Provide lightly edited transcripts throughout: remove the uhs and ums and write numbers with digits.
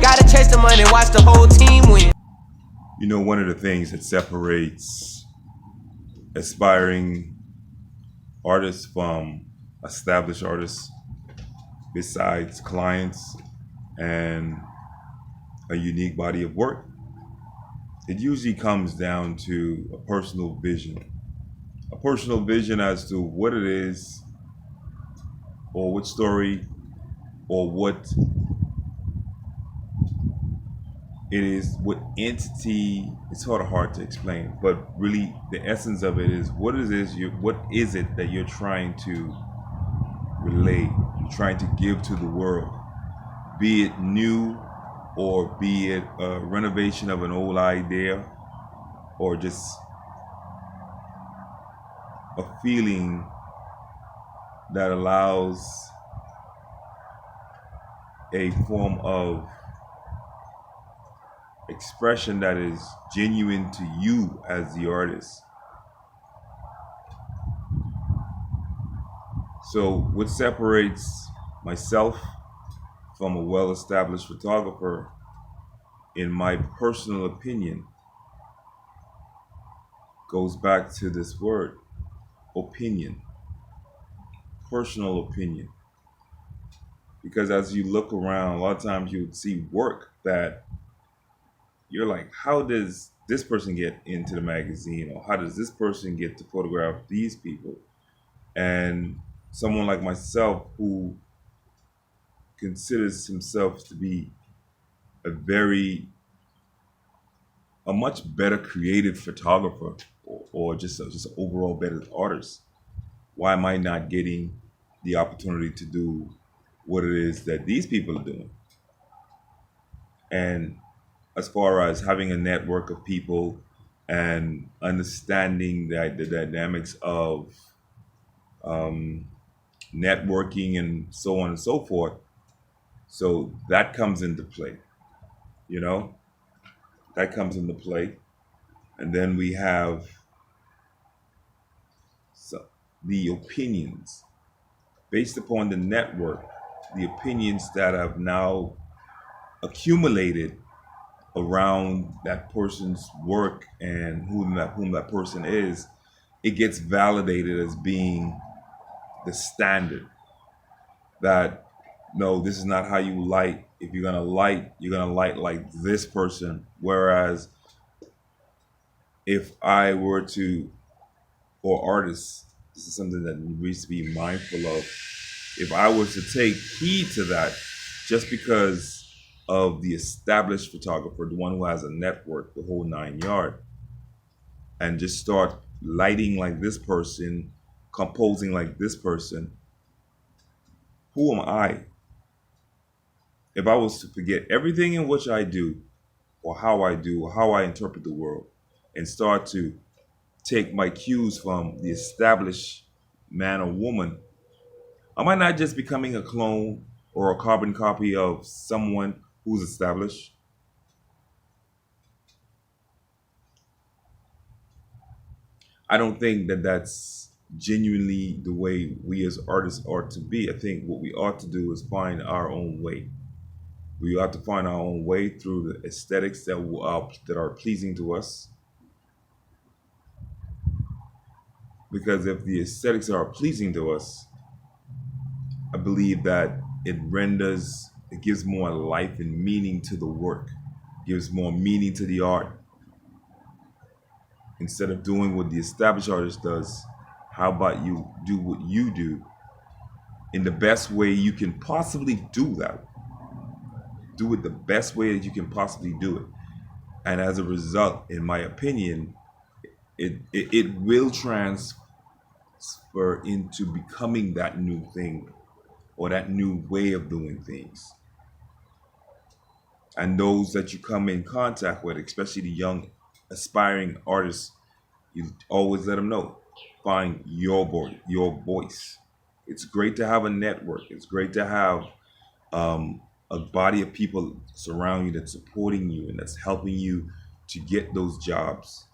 Gotta chase the money, watch the whole team win. You know, one of the things that separates aspiring artists from established artists, besides clients and a unique body of work, it usually comes down to a personal vision. A personal vision as to what it is, or what story, or what it is, what entity. It's sort of hard to explain, but really the essence of it is what it is. What is it that you're trying to relay, trying to give to the world? Be it new, or be it a renovation of an old idea, or just a feeling that allows a form of expression that is genuine to you as the artist. So what separates myself from a well-established photographer, in my personal opinion, goes back to this word, opinion, personal opinion. Because as you look around, a lot of times you would see work that you're like, how does this person get into the magazine? Or how does this person get to photograph these people? And someone like myself who considers himself to be a much better creative photographer, or just an overall better artist, why am I not getting the opportunity to do what it is that these people are doing? And as far as having a network of people and understanding that the dynamics of networking and so on and so forth, so that comes into play, you know, that comes into play. And then we have the opinions based upon the network, the opinions that have now accumulated around that person's work and whom that person is. It gets validated as being the standard, that no, this is not how you light. If you're gonna light, you're gonna light like this person. Whereas if I were to, or artists, this is something that needs to be mindful of. If I was to take heed to that, just because of the established photographer, the one who has a network, the whole 9 yard, and just start lighting like this person, composing like this person, who am I? If I was to forget everything in which I do, or how I do, or how I interpret the world, and start to take my cues from the established man or woman, am I not just becoming a clone or a carbon copy of someone who's established? I don't think that that's genuinely the way we as artists ought to be. I think what we ought to do is find our own way. We ought to find our own way through the aesthetics that are pleasing to us. Because if the aesthetics are pleasing to us, I believe that it gives more life and meaning to the work, gives more meaning to the art. Instead of doing what the established artist does, how about you do what you do in the best way you can possibly do that? Do it the best way that you can possibly do it. And as a result, in my opinion, it will transfer into becoming that new thing, or that new way of doing things. And those that you come in contact with, especially the young aspiring artists, you always let them know, find your voice. It's great to have a network. It's great to have a body of people surrounding you, that's supporting you and that's helping you to get those jobs.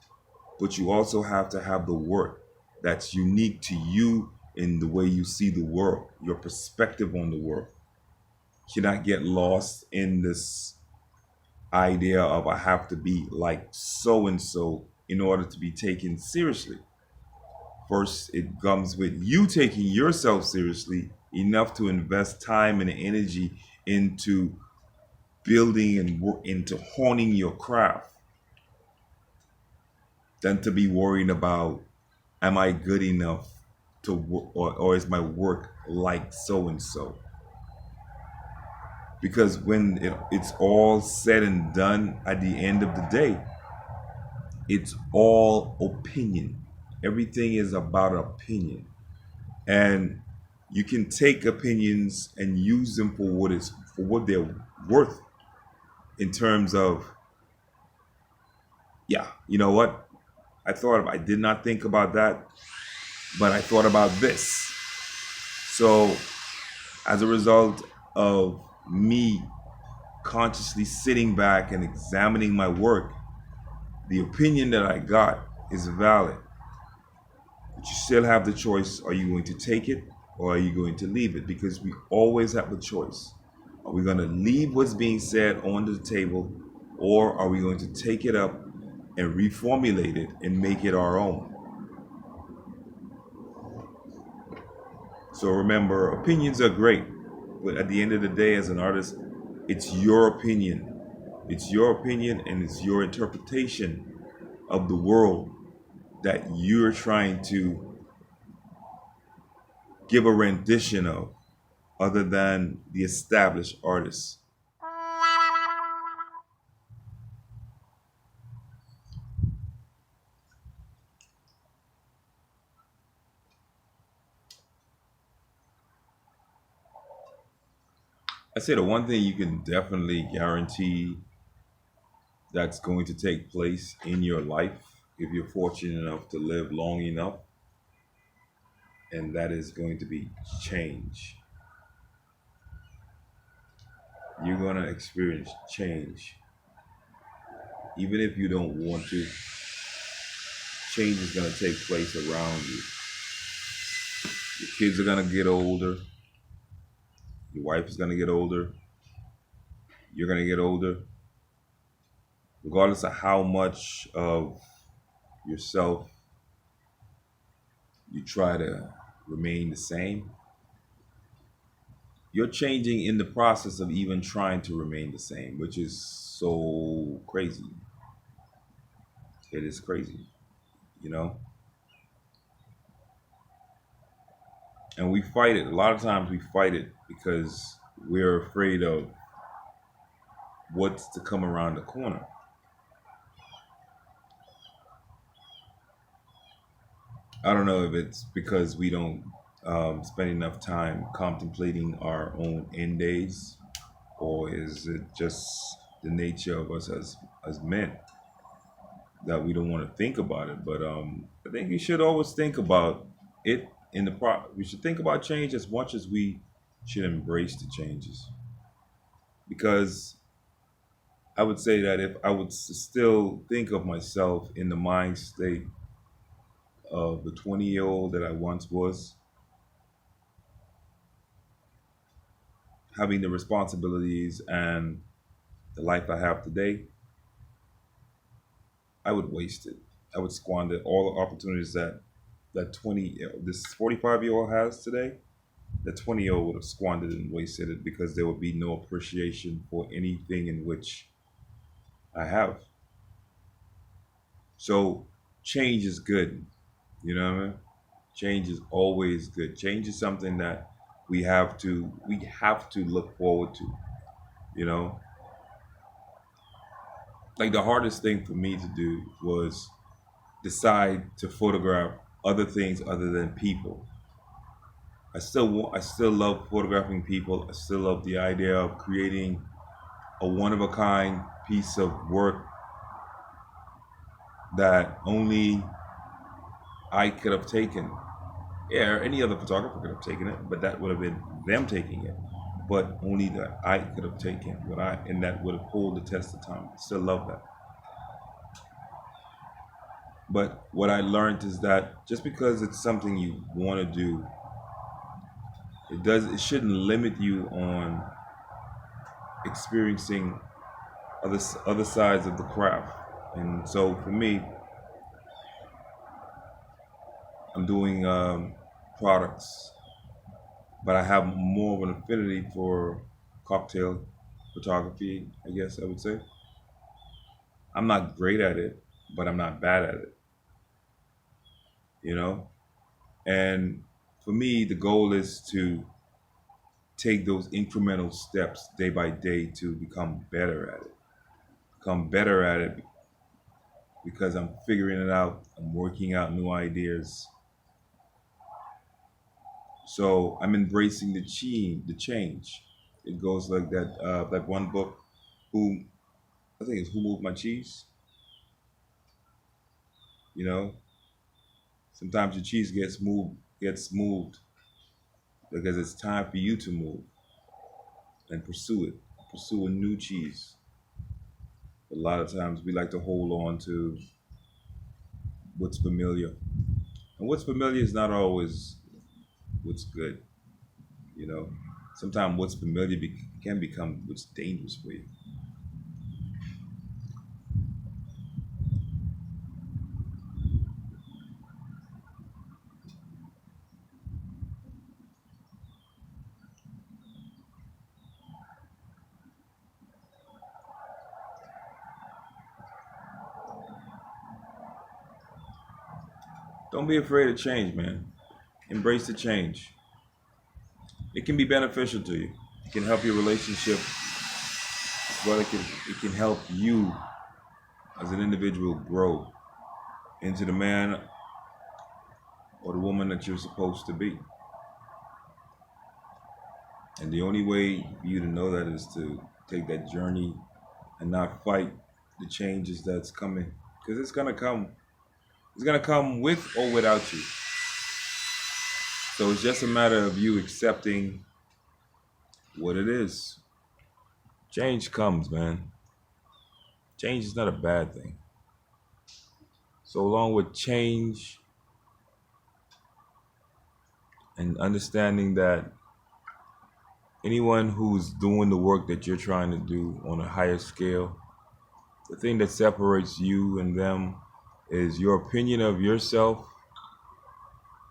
But you also have to have the work that's unique to you in the way you see the world, your perspective on the world. You cannot get lost in this idea of I have to be like so and so in order to be taken seriously. First, it comes with you taking yourself seriously enough to invest time and energy into building and into honing your craft than to be worrying about, am I good enough to work, or is my work like so and so? Because when it's all said and done at the end of the day, it's all opinion. Everything is about opinion. And you can take opinions and use them for what they're worth in terms of, yeah, you know what? I did not think about that, but I thought about this. So as a result of me consciously sitting back and examining my work, the opinion that I got is valid. But you still have the choice. Are you going to take it or are you going to leave it? Because we always have a choice. Are we going to leave what's being said on the table, or are we going to take it up and reformulate it and make it our own? So remember, opinions are great, but at the end of the day, as an artist, it's your opinion. It's your opinion and it's your interpretation of the world that you're trying to give a rendition of, other than the established artists. I say the one thing you can definitely guarantee that's going to take place in your life, if you're fortunate enough to live long enough, and that is going to be change. You're going to experience change. Even if you don't want to, change is going to take place around you. Your kids are going to get older. Your wife is going to get older. You're going to get older. Regardless of how much of yourself you try to remain the same, you're changing in the process of even trying to remain the same, which is so crazy. It is crazy, you know? And we fight it. A lot of times we fight it because we're afraid of what's to come around the corner. I don't know if it's because we don't spend enough time contemplating our own end days, or is it just the nature of us as men that we don't want to think about it? But I think we should always think about it in the we should think about change as much as we should embrace the changes. Because I would say that if I would still think of myself in the mind state of the 20-year-old that I once was, having the responsibilities and the life I have today, I would waste it. I would squander all the opportunities this 45-year-old has today. The 20-year-old would have squandered and wasted it because there would be no appreciation for anything in which I have. So change is good. You know what I mean? Change is always good. Change is something that we have to look forward to. You know, like the hardest thing for me to do was decide to photograph other things other than people. I still love photographing people. I still love the idea of creating a one of a kind piece of work that only I could have taken. Yeah, any other photographer could have taken it, but that would have been them taking it. But only that I could have taken what I and that would have pulled the test of time. I still love that. But what I learned is that just because it's something you want to do, it shouldn't limit you on experiencing other sides of the craft. And so for me, I'm doing products, but I have more of an affinity for cocktail photography, I guess I would say. I'm not great at it, but I'm not bad at it, you know? And for me, the goal is to take those incremental steps day by day to become better at it. Become better at it because I'm figuring it out, I'm working out new ideas. So I'm embracing the change. It goes like that. That one book, who I think it's Who Moved My Cheese. You know, sometimes your cheese gets moved because it's time for you to move and pursue it, pursue a new cheese. A lot of times we like to hold on to what's familiar, and what's familiar is not always what's good. You know, sometimes what's familiar can become what's dangerous for you. Don't be afraid of change, man. Embrace the change. It can be beneficial to you. It can help your relationship as well. It can help you as an individual grow into the man or the woman that you're supposed to be. And the only way for you to know that is to take that journey and not fight the changes that's coming. Because it's gonna come. It's gonna come with or without you. So it's just a matter of you accepting what it is. Change comes, man. Change is not a bad thing. So along with change and understanding that anyone who's doing the work that you're trying to do on a higher scale, the thing that separates you and them is your opinion of yourself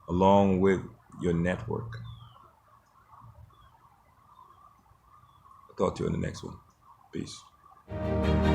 along with your network. I'll talk to you in the next one. Peace.